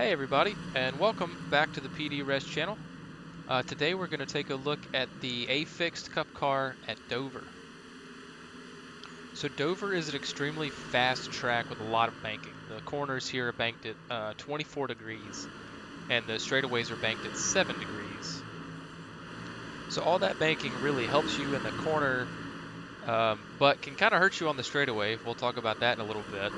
Hey everybody, and welcome back to the PDResh channel. Today we're going to take a look at the A-Fixed Cup car at Dover. So Dover is an extremely fast track with a lot of banking. The corners here are banked at 24 degrees, and the straightaways are banked at 7 degrees. So all that banking really helps you in the corner, but can kind of hurt you on the straightaway. We'll talk about that in a little bit.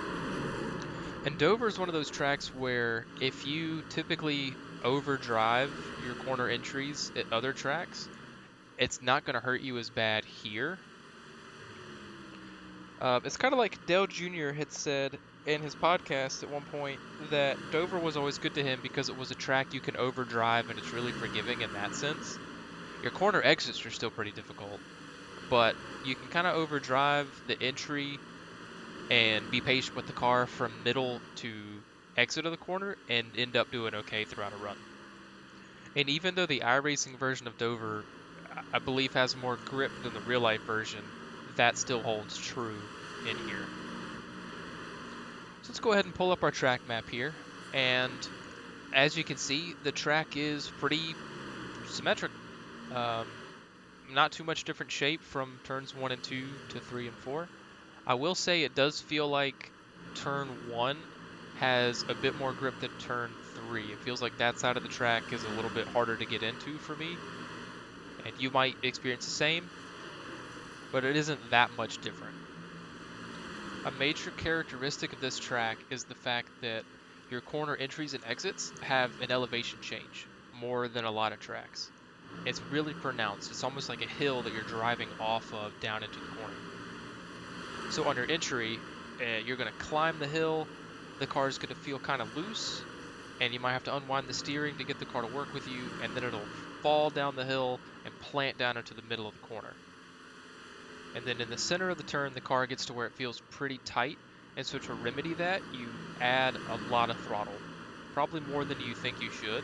And Dover is one of those tracks where if you typically overdrive your corner entries at other tracks, it's not going to hurt you as bad here. It's kind of like Dale Jr. had said in his podcast at one point that Dover was always good to him because it was a track you can overdrive and it's really forgiving in that sense. Your corner exits are still pretty difficult, but you can kind of overdrive the entry and be patient with the car from middle to exit of the corner and end up doing okay throughout a run. And even though the iRacing version of Dover, I believe, has more grip than the real life version, that still holds true in here. So let's go ahead and pull up our track map here. And as you can see, the track is pretty symmetric. Um, not too much different shape from turns 1 and 2 to 3 and 4. I will say it does feel like turn 1 has a bit more grip than turn 3. It feels like that side of the track is a little bit harder to get into for me, and you might experience the same, but it isn't that much different. A major characteristic of this track is the fact that your corner entries and exits have an elevation change more than a lot of tracks. It's really pronounced. It's almost like a hill that you're driving off of down into the corner. So on your entry, you're going to climb the hill. The car is going to feel kind of loose, and you might have to unwind the steering to get the car to work with you, and then it'll fall down the hill and plant down into the middle of the corner. And then in the center of the turn, the car gets to where it feels pretty tight, and so to remedy that, you add a lot of throttle, probably more than you think you should,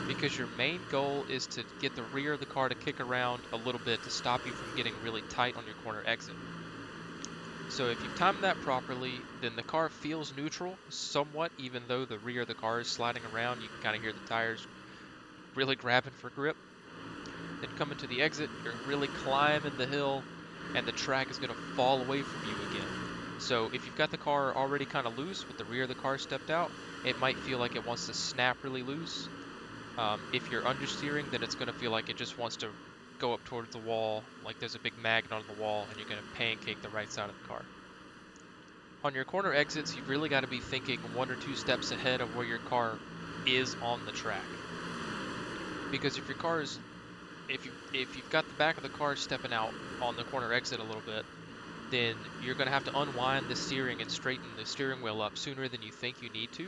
because your main goal is to get the rear of the car to kick around a little bit to stop you from getting really tight on your corner exit. So if you've timed that properly, then the car feels neutral somewhat, even though the rear of the car is sliding around. You can kind of hear the tires really grabbing for grip. Then coming to the exit, you're really climbing the hill, and the track is going to fall away from you again. So if you've got the car already kind of loose, with the rear of the car stepped out, it might feel like it wants to snap really loose. If you're understeering, then it's going to feel like it just wants to go up towards the wall, like there's a big magnet on the wall, and you're going to pancake the right side of the car. On your corner exits, you've really got to be thinking 1 or 2 steps ahead of where your car is on the track. Because if your car is, if you've got the back of the car stepping out on the corner exit a little bit, then you're going to have to unwind the steering and straighten the steering wheel up sooner than you think you need to.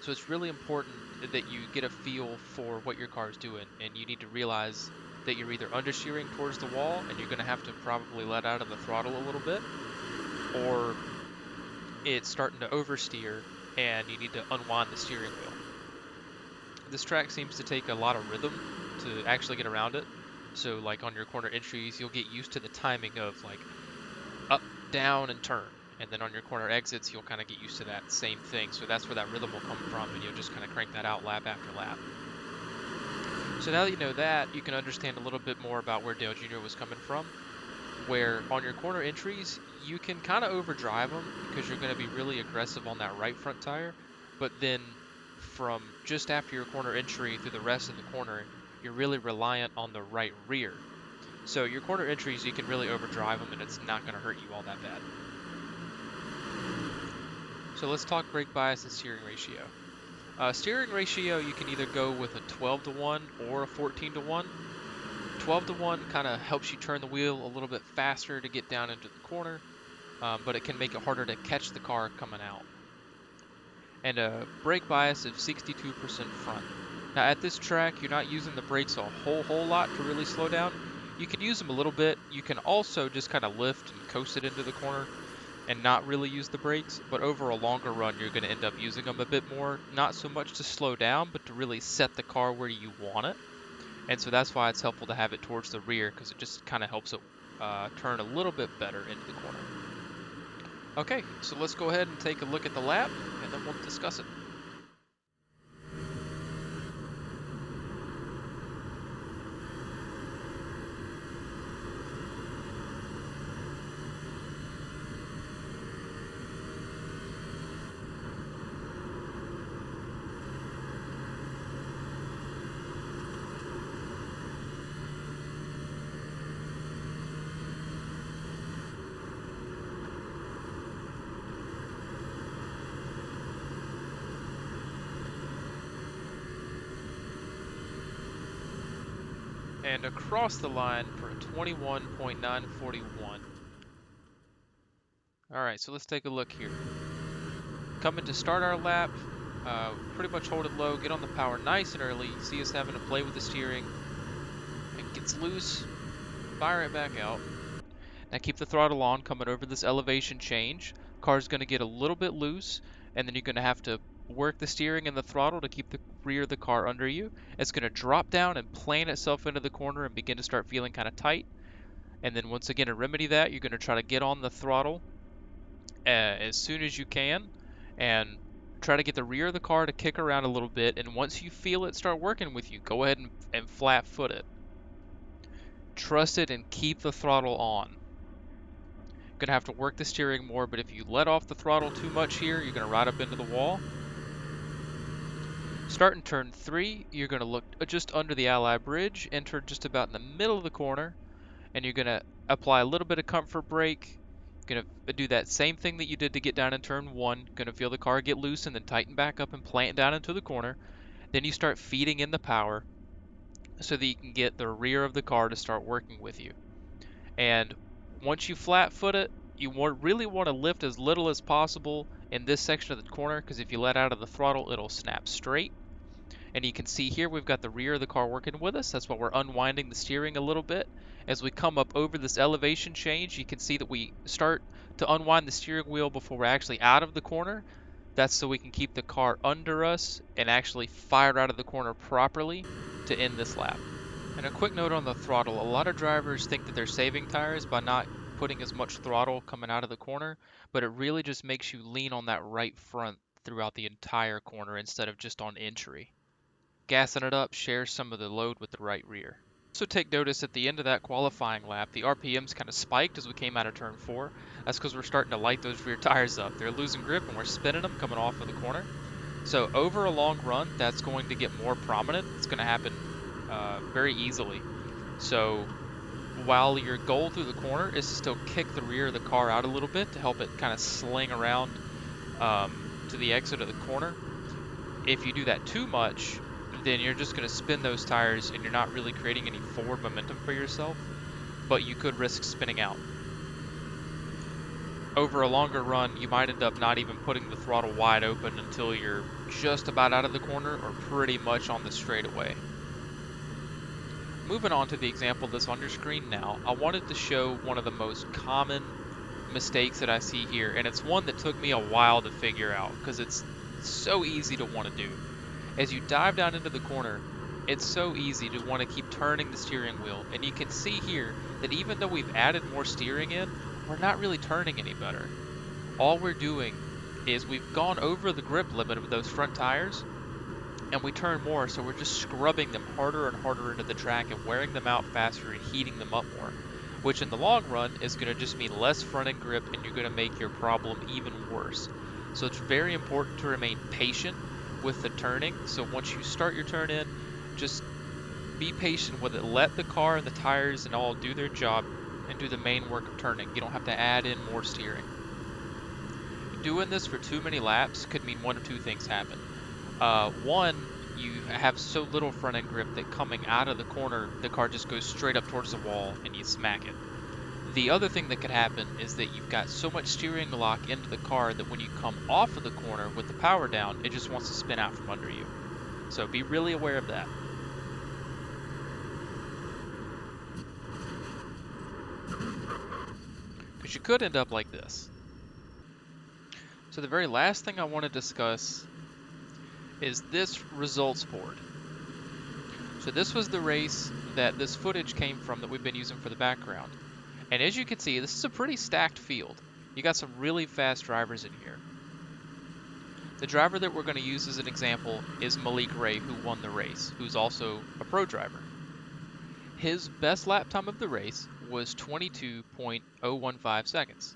So it's really important that you get a feel for what your car is doing, and you need to realize that you're either understeering towards the wall and you're going to have to probably let out of the throttle a little bit, or it's starting to oversteer and you need to unwind the steering wheel. This track seems to take a lot of rhythm to actually get around it. So like on your corner entries, you'll get used to the timing of like up, down, and turn. And then on your corner exits, you'll kind of get used to that same thing. So that's where that rhythm will come from, and you'll just kind of crank that out lap after lap. So now that you know that, you can understand a little bit more about where Dale Jr. was coming from, where on your corner entries, you can kind of overdrive them because you're going to be really aggressive on that right front tire, but then from just after your corner entry through the rest of the corner, you're really reliant on the right rear. So your corner entries, you can really overdrive them and it's not going to hurt you all that bad. So let's talk brake bias and steering ratio. Steering ratio, you can either go with a 12-to-1 or a 14-to-1. 12-to-1 kind of helps you turn the wheel a little bit faster to get down into the corner, but it can make it harder to catch the car coming out. And a brake bias of 62% front. Now at this track, you're not using the brakes a whole lot to really slow down. You can use them a little bit. You can also just kind of lift and coast it into the corner and not really use the brakes, but over a longer run, you're going to end up using them a bit more, not so much to slow down, but to really set the car where you want it. And so that's why it's helpful to have it towards the rear, because it just kind of helps it turn a little bit better into the corner. Okay, so let's go ahead and take a look at the lap, and then we'll discuss it. and across the line for a 21.941. Alright, so let's take a look here. Coming to start our lap, pretty much hold it low, get on the power nice and early. You see us having to play with the steering. It gets loose, fire it back out. Now keep the throttle on, coming over this elevation change. Car's going to get a little bit loose, and then you're going to have to work the steering and the throttle to keep the rear of the car under you. It's going to drop down and plane itself into the corner and begin to start feeling kind of tight. And then once again, to remedy that, you're going to try to get on the throttle as soon as you can and try to get the rear of the car to kick around a little bit. And once you feel it start working with you, go ahead and flat foot it. Trust it and keep the throttle on. Gonna have to work the steering more, but if you let off the throttle too much here, you're gonna ride up into the wall. Start in turn 3, you're gonna look just under the Ally Bridge, enter just about in the middle of the corner, and you're gonna apply a little bit of comfort brake. You're gonna do that same thing that you did to get down in turn 1. Gonna feel the car get loose and then tighten back up and plant down into the corner. Then you start feeding in the power so that you can get the rear of the car to start working with you. And once you flat foot it, you really want to lift as little as possible in this section of the corner, because if you let out of the throttle, it'll snap straight. And you can see here we've got the rear of the car working with us. That's why we're unwinding the steering a little bit. As we come up over this elevation change, you can see that we start to unwind the steering wheel before we're actually out of the corner. That's so we can keep the car under us and actually fire out of the corner properly to end this lap. And a quick note on the throttle, a lot of drivers think that they're saving tires by not putting as much throttle coming out of the corner, but it really just makes you lean on that right front throughout the entire corner instead of just on entry. Gassing it up shares some of the load with the right rear. Also take notice at the end of that qualifying lap, the RPMs kind of spiked as we came out of turn 4. That's because we're starting to light those rear tires up. They're losing grip and we're spinning them coming off of the corner. So over a long run, that's going to get more prominent. It's going to happen very easily. So while your goal through the corner is to still kick the rear of the car out a little bit to help it kind of sling around to the exit of the corner, if you do that too much, then you're just going to spin those tires and you're not really creating any forward momentum for yourself, but you could risk spinning out. Over a longer run, you might end up not even putting the throttle wide open until you're just about out of the corner or pretty much on the straightaway. Moving on to the example that's on your screen now, I wanted to show one of the most common mistakes that I see here, and it's one that took me a while to figure out because it's so easy to want to do. As you dive down into the corner, it's so easy to want to keep turning the steering wheel, and you can see here that even though we've added more steering in, we're not really turning any better. All we're doing is we've gone over the grip limit of those front tires, and we turn more, so we're just scrubbing them harder and harder into the track and wearing them out faster and heating them up more, which in the long run is going to just mean less front end grip, and you're going to make your problem even worse. So it's very important to remain patient with the turning. So once you start your turn in, just be patient with it. Let the car and the tires and all do their job and do the main work of turning. You don't have to add in more steering. Doing this for too many laps could mean one of two things happen. One, you have so little front end grip that coming out of the corner, the car just goes straight up towards the wall and you smack it. The other thing that could happen is that you've got so much steering lock into the car that when you come off of the corner with the power down, it just wants to spin out from under you. So be really aware of that. Because you could end up like this. So the very last thing I want to discuss is this results board. So this was the race that this footage came from that we've been using for the background. And as you can see, this is a pretty stacked field. You got some really fast drivers in here. The driver that we're going to use as an example is Malik Ray, who won the race, who's also a pro driver. His best lap time of the race was 22.015 seconds.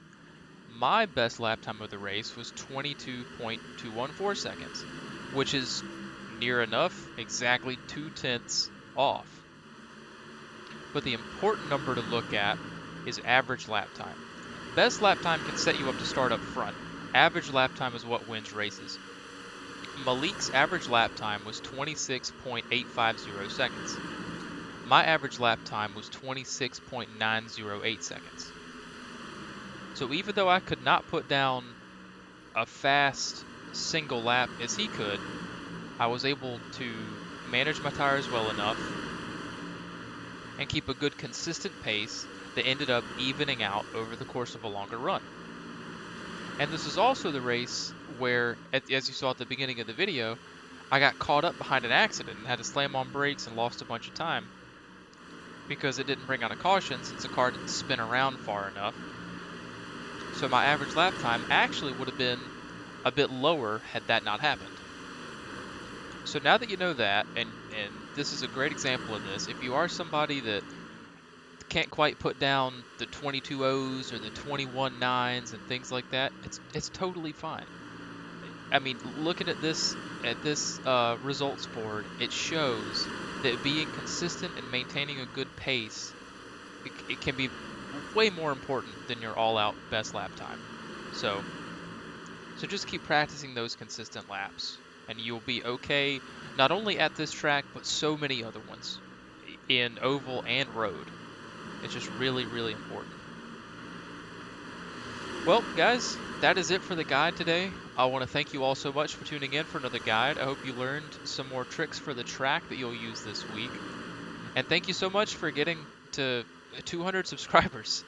My best lap time of the race was 22.214 seconds, which is near enough exactly 0.2 off. But the important number to look at is average lap time. Best lap time can set you up to start up front. Average lap time is what wins races. Malik's average lap time was 26.850 seconds. my average lap time was 26.908 seconds. So even though I could not put down a fast single lap as he could, I was able to manage my tires well enough and keep a good consistent pace that ended up evening out over the course of a longer run. And this is also the race where, as you saw at the beginning of the video, I got caught up behind an accident and had to slam on brakes and lost a bunch of time because it didn't bring out a caution since the car didn't spin around far enough. So my average lap time actually would have been a bit lower had that not happened. So now that you know that, and this is a great example of this, if you are somebody that can't quite put down the 22 O's or the 21 9s and things like that, it's totally fine. I mean, looking at this results board, it shows that being consistent and maintaining a good pace, it can be way more important than your all-out best lap time. So just keep practicing those consistent laps, and you'll be okay not only at this track but so many other ones in oval and road. It's just really, really important. Well, guys, that is it for the guide today. I want to thank you all so much for tuning in for another guide. I hope you learned some more tricks for the track that you'll use this week. And thank you so much for getting to 200 subscribers.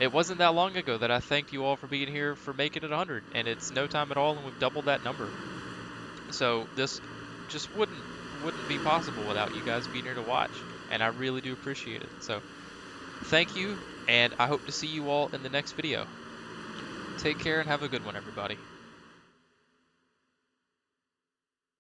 It wasn't that long ago that I thanked you all for being here for making it 100, and it's no time at all, and we've doubled that number. So this just wouldn't be possible without you guys being here to watch, and I really do appreciate it. So thank you, and I hope to see you all in the next video. Take care and have a good one, everybody.